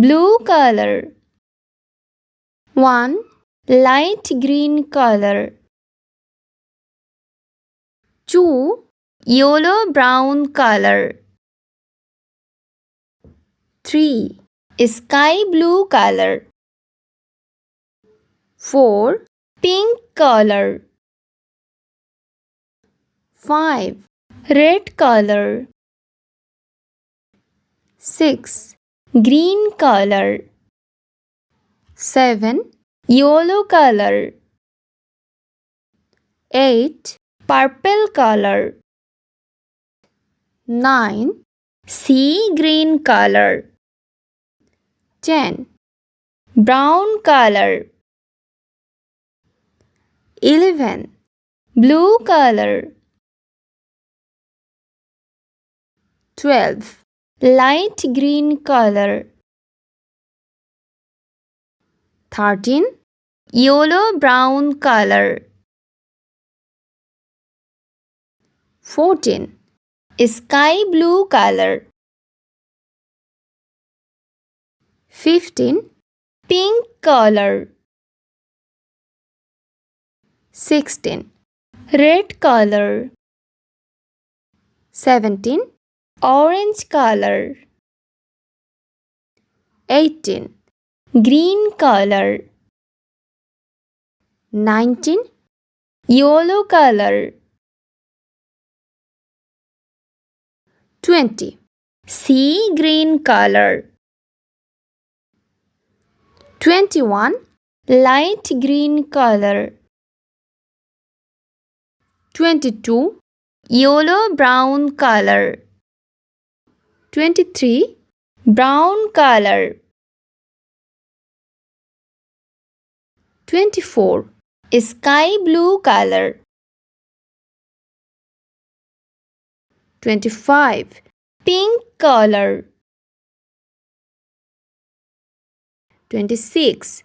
blue color. 1. Light green color. 2. Yellow brown color. 3. Sky blue color. 4. Pink color. 5. Red color. 6. Green color. 7. Yellow color. 8. Purple color. 9. Sea green color. 10. Brown color. 11. Blue color. 12. Light green color. 13. Yellow brown color. 14. Sky blue color. 15. Pink color. 16. Red color. 17. Orange color. 18. Green color. 19. Yellow color. 20. Sea green color. 21. Light green color. 22. Yellow brown color. 23. Brown color. 24. Sky blue color. 25. Pink color. 26.